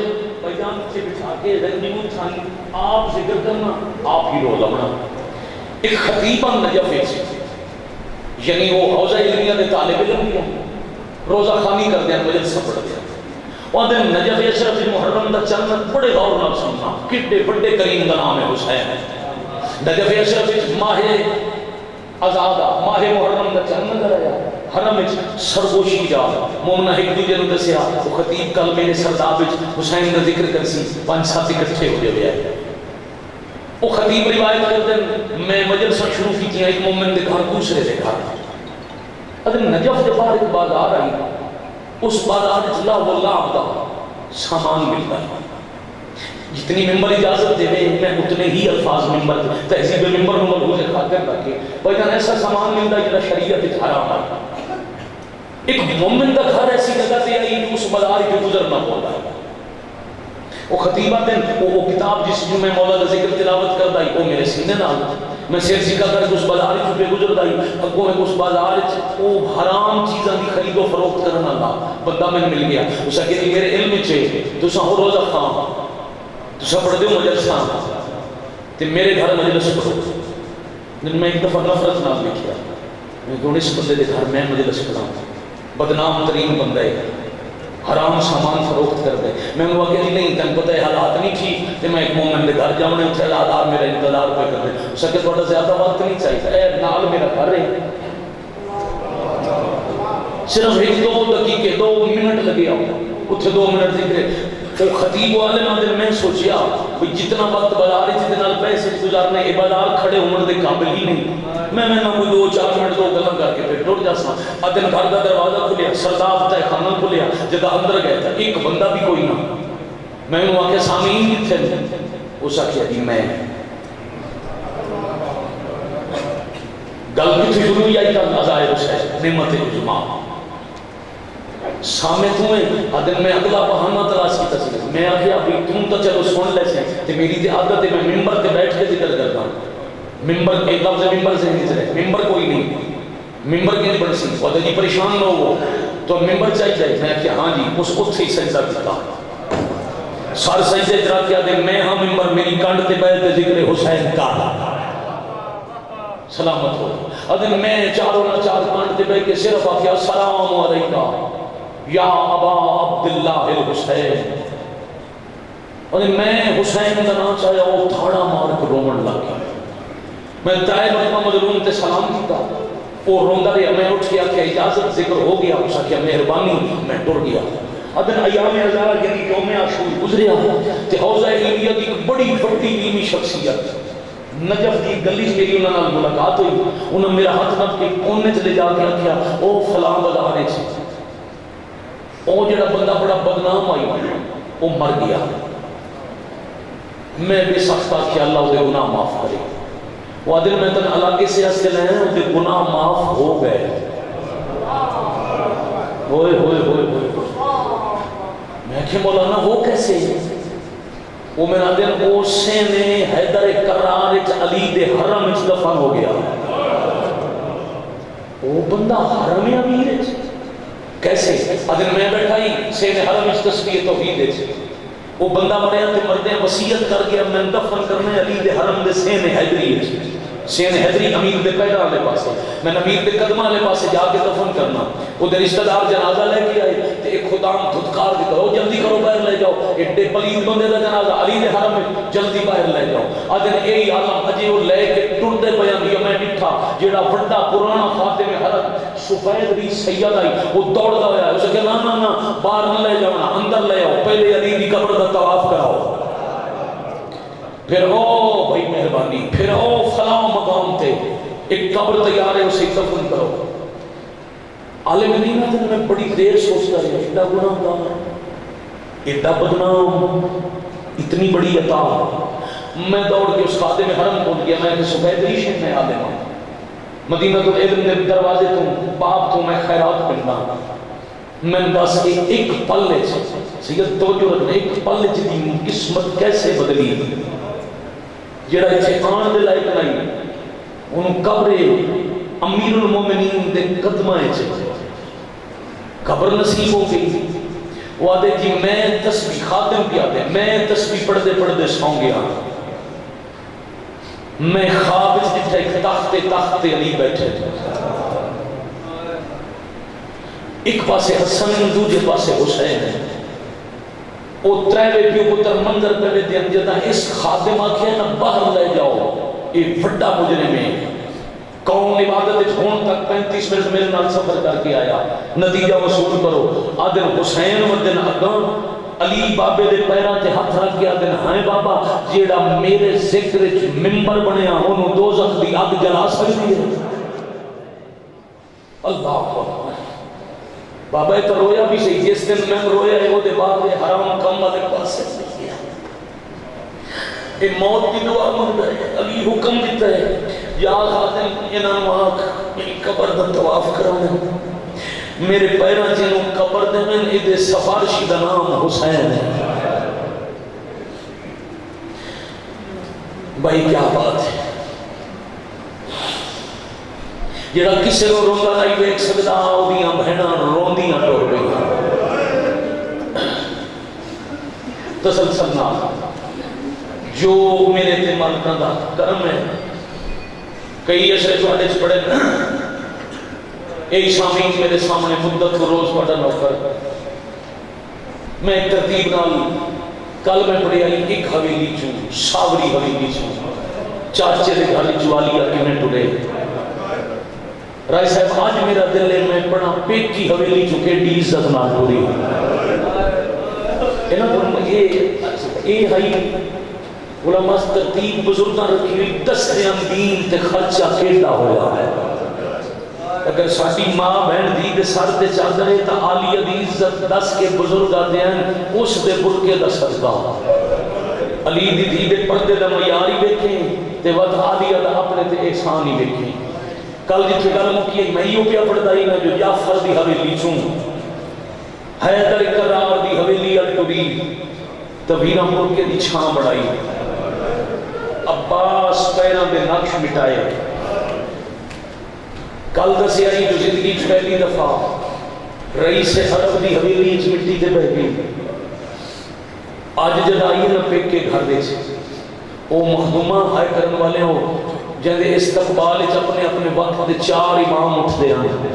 بھائی جان سے بٹھا کے رنجیون تھانی آپ ذکر کرنا آپ ہی رو لونا. ایک خطیبہ نجف ہے یعنی وہ حوزہ علمیہ دے طالب علم دیا روزہ خانی کر دیا مجلس پڑھ دیا. اور دن نجف اشرف محرم دا چند بڑے غور نہ سننا کتنے بڑے کریم دا نام ہے حسین. نجف اشرف ماہ آزادہ ماہ محرم دا چند نظر آیا حرم سرگوشی جا مومنہ ایک دوجہ نے دسیا وہ خطیب کل میرے سرداب حسین دا ذکر کرسی 5-7 اکٹھے ہو جائے. وہ خطیب روایت کرتے ہیں میں مجلسہ شروع کی تھی ایک مومن دے گھر دوسرے دے گھر. اگر نجف کے بعد ایک بازار آئی اس بازار جلا واللہ عبدہ سامان ملتا ہے. جتنی ممبر اجازت دے میں اتنے ہی الفاظ ممبر تہذیب ممبر ملحوظ خاطر رکھے بھائی جان ایسا سامان ملتا ہے جنہا شریعت حرام ہے. ایک مومن کا گھر ایسی جگہ تے آئی اس بازار کے گزرنا ہوتا ہے. وہ خطیبہ دن وہ کتاب جس جو میں مولا کا ذکر تلاوت کر دائی وہ میرے سینے نہ میں سیر سکا کر اس بازار چھپے گزر دائی اگو میں اس بازار وہ حرام چیزاں دی خرید و فروخت کرنا تھا بندہ میں مل گیا اسا کہ میرے علم چاہیے تو سا ہو روزہ خام تو سا پڑھ دیو مجلس خام تو میرے گھر مجلس پڑھو. میں ایک دفعہ نفرت نام لکھیا میں کہوں اس بندے دے گھر میں مجلس پڑھاؤں بدنام ترین بندہ ہے حرام سامان فروخت کر دے. میں نے کہا کہ نہیں تن پتہ ہے حالات نہیں ٹھیک کہ میں ایک مومن دے گھر جاؤں اتنے حالات میرا انتظار پہ کر دے. اس کے تھوڑا زیادہ وقت نہیں چاہیے اے نال میرا گھر ہے صرف 1-2 دقیقے 2 منٹ لگے آؤ اتنے 2 منٹ ذکر. تو خطیب والے مادر میں سوچیا جتنا وقت بازار جتنا پیسے گزارنے یہ بازار کھڑے ہونے دے قابل ہی نہیں. میں نہ کوئی 2-4 منٹ 2 گلم کر کے پھر ٹوٹ جاسا. ادن گھر کا دروازہ کھلیا سرداب تہ خانہ کھلیا جدہ اندر گیا تھا ایک بندہ بھی کوئی نہ. میں نے آخیا سامعین کتنے اس آخیا جی میں گل کتنی شروع ہوئی آئی کل عزائر حسین نعمت عظمیٰ سامنے تمہیں ادن میں اگلا بہانہ تلاش کی تصویر میں آخیا بھی تم تو چلو سن لے سے کہ میری تے عادت ہے میں ممبر تے بیٹھ کے ذکر کرتا ہوں. ممبر ایک لفظ ممبر سے نہیں چلے ممبر کوئی نہیں ممبر کی نہیں بڑھ سی اور جی پریشان نہ ہو تو ممبر چاہیے. میں کہ ہاں جی اس اتھے ہی سجدہ کیتا سر سجدے اجرا کیا دے میں ہاں ممبر میری کنڈ تے بیٹھ تے ذکر حسین کا سلامت ہو. ادن میں چاروں نہ چار کانٹ تے بیٹھ کے صرف آخیا السلام علیکہ یا ابا عبداللہ الحسین، اور میں حسین کا نام چاہیا وہ تھاڑا مار کے رومن لگ گیا. میں طائب بن مظلوم تے سلام کیتا، وہ روندا رہا. میں اٹھ گیا کہ اجازت ذکر ہو گیا، اس نے کہا مہربانی، میں ٹر گیا. ادن ایام ہزار یعنی یوم عاشور گزریا تے حوضہ علیہ کی ایک بڑی بڑی علمی شخصیت نجف کی گلی میری انہوں نے ملاقات ہوئی. انہوں نے میرا ہاتھ نب کے کونے چلے جا کے کیا او فلاں بازار سے او جڑا بندہ بڑا بدنام آئی وہ مر گیا. میں بے سخت کہ اللہ وہ گناہ معاف کرے. وہ دن میں تن علاقے سے ہنس کے لائے ہیں وہ گناہ معاف ہو گئے. ہوئے ہوئے ہوئے ہوئے میں کہ مولانا وہ کیسے؟ وہ میرا دن اوسے نے حیدر کرار علی دے حرم اچ دفن ہو گیا. وہ بندہ حرم امیر ہے کیسے؟ ادن میں بیٹھا ہی سین حرم اچ تسبیح توحید ہے. وہ بندہ مریا تے مردے وصیت کر گیا میں دفن کرنے علی دے حرم دے سین حیدری ہے. سین حیدری امیر دے پیدا والے پاسے، میں امیر دے قدمہ والے پاسے جا کے دفن کرنا. وہ دے رشتہ دار جنازہ لے کے آئے تے ایک خدام دھتکار دی کرو جلدی کرو باہر لے جاؤ، ایڈے پلید بندے دا جنازہ علی دے حرم میں جلدی باہر لے جاؤ. آدھے اے عالم اجے وہ لے کے ٹردے پیاں دی میں ڈٹھا جیڑا بڑا پرانا خاتم حضرت سفید بھی سید آئی وہ دوڑدا ہویا ہے. اس نے کہا نا نا نا باہر نہ لے جانا، اندر لے آؤ، پہلے علی دی قبر دا طواف کراؤ. پھر او بھائی مہربانی، پھر او فلاں مقام تے ایک قبر تیار ہے اسے دفن کرو. عالم مدینہ دن میں بڑی دیر سوچتا رہا ایڈا گناہ گار، ایڈا بدنام، اتنی بڑی عطا. میں دوڑ کے اس خادم حرم پہنچ گیا. میں کہ سفید ریشن میں عالم ہوں، مدینہ تو علم دے دروازے تو باب تو میں خیرات کرنا. میں بس ایک پل ہے سید توجہ رکھنا، ایک پل دی قسمت کیسے بدلی جڑا اتنے آن دے لائق نہیں. انہوں قبر امیر المومنین دے قدمہ قبر نصیب ہو گئی. وہ آدھے جی میں تسبیح خاتم کیا دے میں تسبیح پڑھتے پڑھتے سو گیا. میں خواب جتھا ایک تخت علی بیٹھے ایک پاسے حسن دوجے پاسے حسین ہے. وہ ترے پیو پتر منظر پہ دے جدا اس خادم آکھیا نا باہر لے جاؤ یہ بڑا مجرم ہے. قوم عبادت ہون تک 35 منٹ میرے نال سفر کر کے آیا، نتیجہ وصول کرو. آدن حسین ودن اگاں علی بابے دے پیراں تے ہاتھ رکھ کے آدن ہائے بابا جیڑا میرے ذکر وچ منبر بنیا اونوں دوزخ دی اگ جلا سکدی ہے. اللہ اکبر. بابا تو رویا بھی صحیح، جس دن میں رویا ہے وہ دے بعد حرام کم والے پاسے گیا. اے موت کی دعا مانگتا ہے. علی حکم دیتا ہے یا خاتم انہاں آنکھ میری قبر دا طواف کرانا، میرے پیراں جنوں قبر دے میں ادھے سفارشی دا نام حسین ہے. بھائی کیا بات ہے، جڑا کسے کو روندا نہیں ویکھ سکدا اودیاں بہناں روندیاں ٹر گئیاں. تسلسل نال جو میرے تے مالکاں دا کرم ہے. کئی اشرے تواڈے چ پڑھے اے شامین میرے سامنے مدت کو روز پڑھا نوکر. میں ایک ترتیب نال کل میں پڑھی آئی ایک حویلی چوں ساوری حویلی چوں چاچے دے گھر چوالی آ کے میں ٹرے. رائے صاحب آج میرا دل ہے میں پڑھا پیٹ کی حویلی چکے ڈی عزت نہ ٹوری. یہ ہے علماء ترتیب بزرگاں رکھی ہوئی دستیاں دین تے خرچہ کیڑا ہویا ہے. اگر ساڈی ماں بہن دی دے سر تے چادرے تا عالیہ دی عزت دس کے بزرگ آتے ہیں اس دے برکے دا صدقہ. علی دی دھی دے پردے دا معیار ہی ویکھیں تے ود عالیہ دا اپنے تے احسان ہی ویکھیں. کل جتنے گل مکی میں ہی پیا پڑھتا ہی میں جو جعفر دی حویلی چوں حیدر کرار دی حویلی اٹوری تبیرہ مرکے دی چھاں بڑھائی. عباس پیروں دے نقش مٹائے. کل دسیا ہی جو زندگی پہلی دفعہ رئیس عرب دی حویلی اس مٹی تے بہ گئی. اج جد آئی نہ پیک کے گھر دے او مخدومہ ہائے کرن والے ہو جہاں استقبال اپنے اپنے وقت کے 4 امام اٹھتے ہیں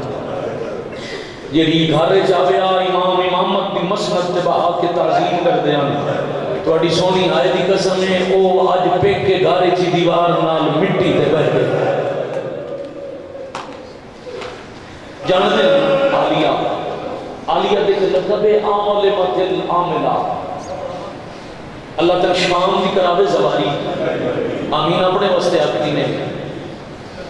جی گھر چاہیا امام امامت کی مسند سے بہا کے تعظیم کرتے ہیں تھوڑی سونی آئے دی قسم ہے وہ اج پیک کے گھر چی دیوار نال مٹی تے بہ گئے جانتے ہیں عالیہ دے لقب عالمۃ العاملہ اللہ تعالی شام دی کراوے زواری آمین اپنے واسطے آتی نے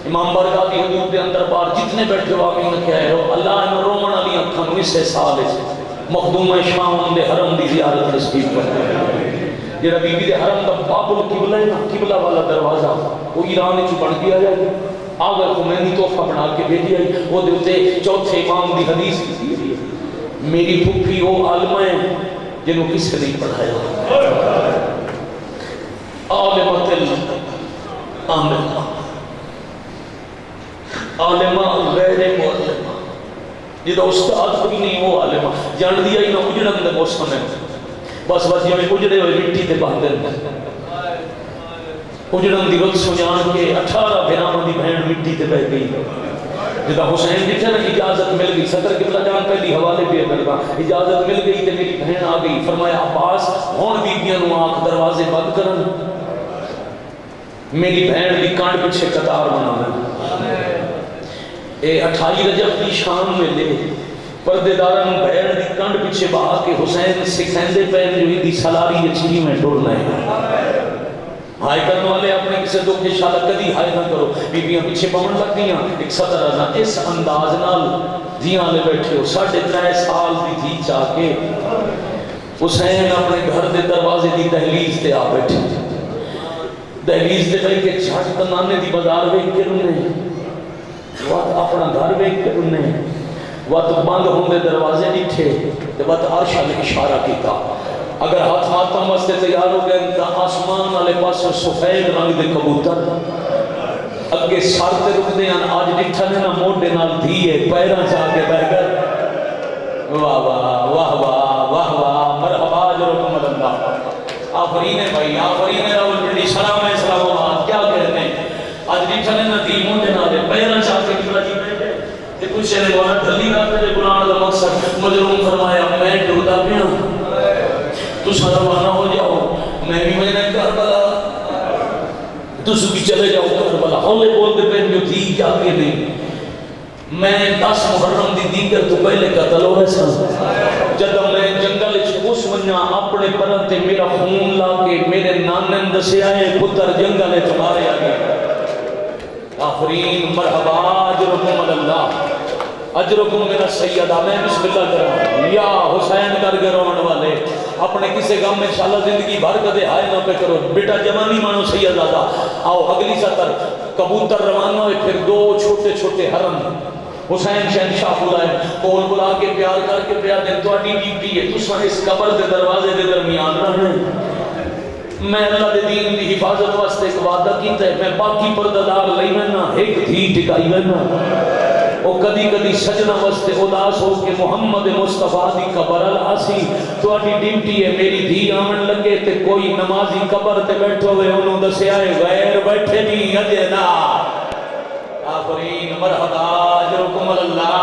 امام برکات کی حدود کے اندر بار جتنے بیٹھے ہو آمین کیا ہے اللہ ان رومن علی اکھاں نو اس سال مخدوم شام دے حرم دی زیارت نصیب کرے جڑا بی بی دے حرم دا باب القبلہ ہے نا قبلہ والا دروازہ وہ ایران وچ بن گیا ہے آگے خمینی تحفہ بنا کے بھیجی ہے وہ دے اوتے چوتھے امام دی حدیث کی میری پھپھی وہ عالمہ ہے جنہوں کس نے نہیں پڑھایا عالمۃ العاملہ عالمہ غیر معلمہ جدہ استاد کوئی نہیں وہ عالمہ جان دیا ہی نہ اجڑن دے موسم ہے بس بس یہ اجڑے ہوئے مٹی تے باندھے اجڑن دی رت سجان کے 18 بھراواں دی بہن مٹی تے بہ گئی جدہ حسین جتنے نا اجازت مل گئی صدر قبلہ جان پہلی حوالے پہ کرنا اجازت مل گئی تے میری بہن آ گئی فرمایا عباس ہون بیبیاں نو آنکھ دروازے بند کرن میری بہن دی کانڈ پیچھے قطار بنا اے 28 رجب کی شام میں لے پردے دارن بہن دی کانڈ پیچھے بہا کے حسین سکھیندے پہن جو ہی دی سلاری اچھی میں ڈرنا ہے ہائے کرنے والے اپنے کسی دکھ کے شالہ کدی ہائے نہ کرو بیبیاں پیچھے پمن لگ گئیاں ایک 17 رضا اس انداز نال جیاں لے بیٹھے ہو 3.5 سال دی جی چاہ کے حسین اپنے گھر دے دروازے دی دہلیز تے آ بیٹھے دہلیز دے بھائی کے چھاٹ تنانے دی بازار ویک کے رنے وقت اپنا گھر ویک کے رنے وقت بند ہوں دے دروازے ڈٹھے وقت عرشہ نے اشارہ کیتا اگر ہاتھ ماتم واسطے تیار ہو گئے تو آسمان والے پاس سفید رنگ دے کبوتر اگے سر تے رک دے ہیں آج ڈٹھا نے نا موڈے نال دھیے پیراں چاہ کے بہ کر واہ واہ واہ واہ واہ واہ مرحبا جرکم اللہ آفرین ہے بھائی آفرین ہے راول بڑی سلام ہے سلام آباد کیا کہتے ہیں آج ڈٹھا نے نا دی موڈے نال پیراں چاہ کے کبلا جی بیٹھے تے کچھ نے بولا دھلی نہ کرے قرآن کا مقصد مجروم فرمایا میں ڈردا پیا تو سارا روانہ ہو جاؤ میں بھی مجھے کربلا تو سکی چلے جاؤ کربلا ہولے بول دے پہن جو تھی کیا کہ نہیں میں 10 محرم دی دیگر تو پہلے قتل ہو رہے سن جب میں جنگل اس ونیا اپنے پرن تے میرا خون لا کے میرے نانن دسے آئے پتر جنگل تمہارے آگے آفرین مرحبا اجرکم اللہ اجرکم میرا سیدہ میں بسم اللہ کروں یا حسین کر کے روان والے اپنے کسے غم میں انشاءاللہ زندگی بھر کدے ہائے نہ پہ کرو بیٹا جوانی مانو سیدہ آؤ اگلی سطر کبوتر روانہ ہوئے پھر 2 چھوٹے چھوٹے حرم حسین شہنشاہ بلائے کول بلا کے پیار کر کے پیار دیں تو اڈی ڈیوٹی ہے تساں اس قبر دے دروازے دے درمیان رہنے میں اللہ دے دین دی حفاظت واسطے ایک وعدہ کیتا ہے میں باقی پردادار لئی میں نہ ایک تھی ٹکائی میں نہ او کدی کدی سجنہ واسطے اداس ہو کہ محمد مصطفیٰ دی قبر الہاسی تو اڈی ڈیوٹی ہے میری دھی آمن لگے تے کوئی نمازی قبر تے بیٹھو ہوئے انہوں دسے آئے غیر بیٹھے نہیں اجنا آفرین مرحبا اجرکم اللہ